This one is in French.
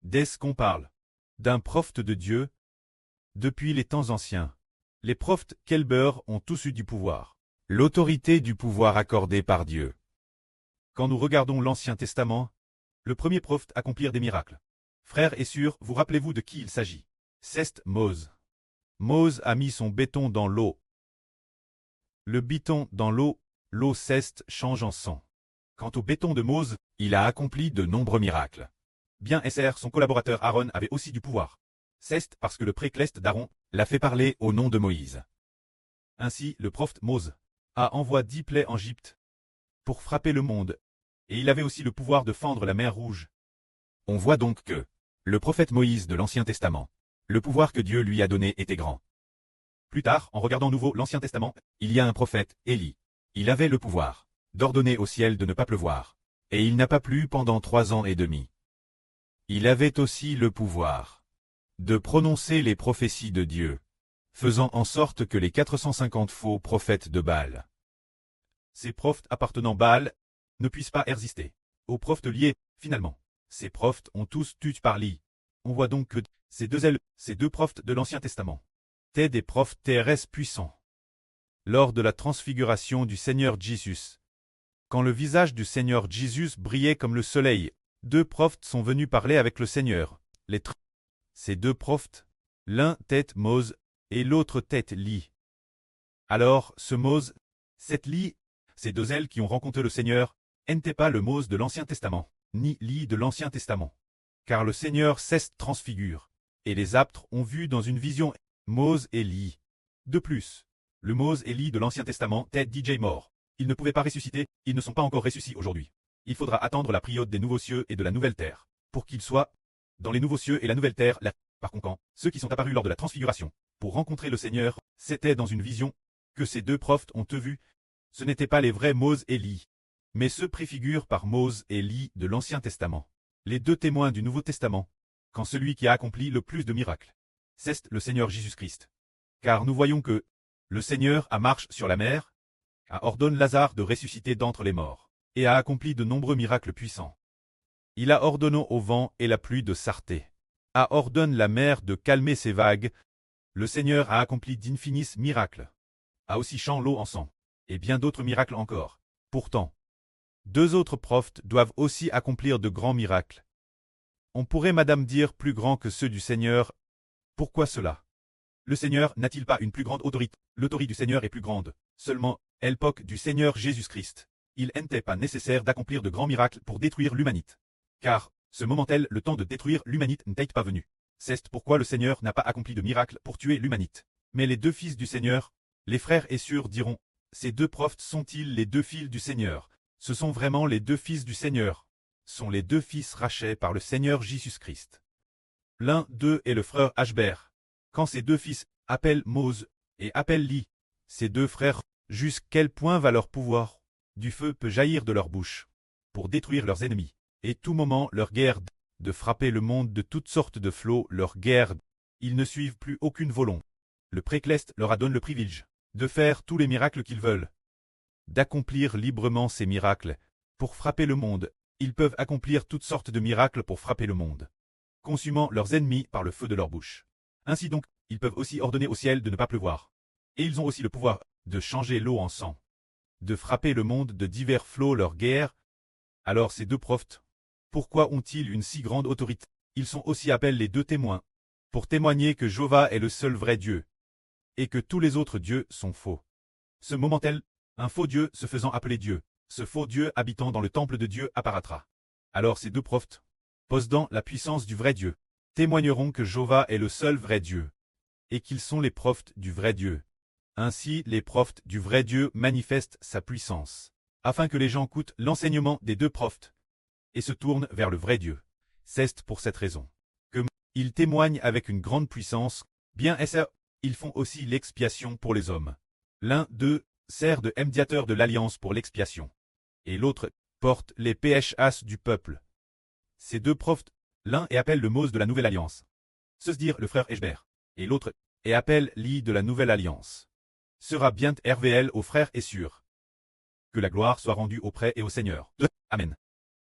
Dès qu'on parle d'un prophète de Dieu, depuis les temps anciens, les prophètes Kelber ont tous eu du pouvoir. L'autorité du pouvoir accordé par Dieu. Quand nous regardons l'Ancien Testament, le premier prophète accomplir des miracles. Frères et sœurs, vous rappelez-vous de qui il s'agit? C'est Mose. Mose a mis son béton dans l'eau. Le béton dans l'eau ceste change en sang. Quant au béton de Mose, il a accompli de nombreux miracles. Bien SR, son collaborateur Aaron avait aussi du pouvoir. C'est parce que le précleste d'Aaron l'a fait parler au nom de Moïse. Ainsi, le prophète Mose a envoyé 10 plaies en Égypte pour frapper le monde, et il avait aussi le pouvoir de fendre la mer Rouge. On voit donc que le prophète Moïse de l'Ancien Testament, le pouvoir que Dieu lui a donné était grand. Plus tard, en regardant nouveau l'Ancien Testament, il y a un prophète, Élie. Il avait le pouvoir d'ordonner au ciel de ne pas pleuvoir, et il n'a pas plu pendant 3 ans et demi. Il avait aussi le pouvoir de prononcer les prophéties de Dieu, faisant en sorte que les 450 faux prophètes de Baal, ces prophètes appartenant Baal, ne puissent pas résister aux prophètes liés. Finalement, ces prophètes ont tous tué par Lie. On voit donc que ces deux prophètes de l'Ancien Testament étaient des prophètes terrestres puissants. Lors de la transfiguration du Seigneur Jésus, quand le visage du Seigneur Jésus brillait comme le soleil, 2 prophètes sont venus parler avec le Seigneur. Ces 2 prophètes, l'un tête Mose et l'autre tête Lie. Alors, ce Mose, cette Lie, ces 2 ailes qui ont rencontré le Seigneur, n'étaient pas le Mose de l'Ancien Testament, ni Lie de l'Ancien Testament. Car le Seigneur cesse transfigure, et les apôtres ont vu dans une vision Mose et Lie. De plus, le Mose et Lie de l'Ancien Testament étaient DJ mort. Ils ne pouvaient pas ressusciter, ils ne sont pas encore ressuscités aujourd'hui. Il faudra attendre la période des nouveaux cieux et de la nouvelle terre, pour qu'ils soient dans les nouveaux cieux et la nouvelle terre. Par conséquent, ceux qui sont apparus lors de la transfiguration, pour rencontrer le Seigneur, c'était dans une vision que ces 2 prophètes ont vu. Ce n'étaient pas les vrais Mose et Lie, mais ceux préfigurés par Mose et Lie de l'Ancien Testament. Les 2 témoins du Nouveau Testament, quand celui qui a accompli le plus de miracles, c'est le Seigneur Jésus-Christ. Car nous voyons que le Seigneur a marché sur la mer, a ordonné Lazare de ressusciter d'entre les morts, et a accompli de nombreux miracles puissants. Il a ordonné au vent et la pluie de s'arrêter, a ordonné la mer de calmer ses vagues. Le Seigneur a accompli d'infinis miracles, a aussi changé l'eau en sang, et bien d'autres miracles encore. Pourtant, 2 autres prophètes doivent aussi accomplir de grands miracles. On pourrait madame dire plus grands que ceux du Seigneur. Pourquoi cela? Le Seigneur n'a-t-il pas une plus grande autorité? L'autorité du Seigneur est plus grande. Seulement, à l'époque du Seigneur Jésus-Christ, il n'était pas nécessaire d'accomplir de grands miracles pour détruire l'humanité. Car, ce moment-là, le temps de détruire l'humanité n'était pas venu. C'est pourquoi le Seigneur n'a pas accompli de miracles pour tuer l'humanité. Mais les 2 fils du Seigneur, les frères et sœurs diront, ces 2 prophètes sont-ils les 2 fils du Seigneur? Ce sont vraiment les 2 fils du Seigneur. Sont les 2 fils rachetés par le Seigneur Jésus-Christ. L'un d'eux est le frère Ashbert. Quand ces 2 fils appellent Mose et appellent Lie, ces 2 frères, jusqu'à quel point va leur pouvoir? Du feu peut jaillir de leur bouche pour détruire leurs ennemis, et tout moment leur guerre de frapper le monde de toutes sortes de flots, leur guerre. Ils ne suivent plus aucune volonté. Le précleste leur a donné le privilège de faire tous les miracles qu'ils veulent, d'accomplir librement ces miracles pour frapper le monde. Ils peuvent accomplir toutes sortes de miracles pour frapper le monde, consumant leurs ennemis par le feu de leur bouche. Ainsi donc, ils peuvent aussi ordonner au ciel de ne pas pleuvoir. Et ils ont aussi le pouvoir de changer l'eau en sang, de frapper le monde de divers flots leur guerre. Alors ces 2 prophètes, pourquoi ont-ils une si grande autorité? Ils sont aussi appelés les 2 témoins, pour témoigner que Jéhovah est le seul vrai Dieu, et que tous les autres dieux sont faux. Ce moment-là, un faux Dieu se faisant appeler Dieu, ce faux Dieu habitant dans le temple de Dieu apparaîtra. Alors ces 2 prophètes, possédant la puissance du vrai Dieu, témoigneront que Jéhovah est le seul vrai Dieu, et qu'ils sont les prophètes du vrai Dieu. Ainsi, les prophètes du vrai Dieu manifestent sa puissance, afin que les gens écoutent l'enseignement des 2 prophètes, et se tournent vers le vrai Dieu. C'est pour cette raison que ils témoignent avec une grande puissance. Bien sûr, ils font aussi l'expiation pour les hommes. L'un d'eux sert de médiateur de l'alliance pour l'expiation, et l'autre porte les PHAs du peuple. Ces 2 prophètes, l'un est appelé le Mose de la nouvelle alliance, se dire le frère Ashbert, et l'autre est appelé Lie de la nouvelle alliance. Sera bien RVL aux frères et sœurs. Que la gloire soit rendue auprès et au Seigneur. Amen.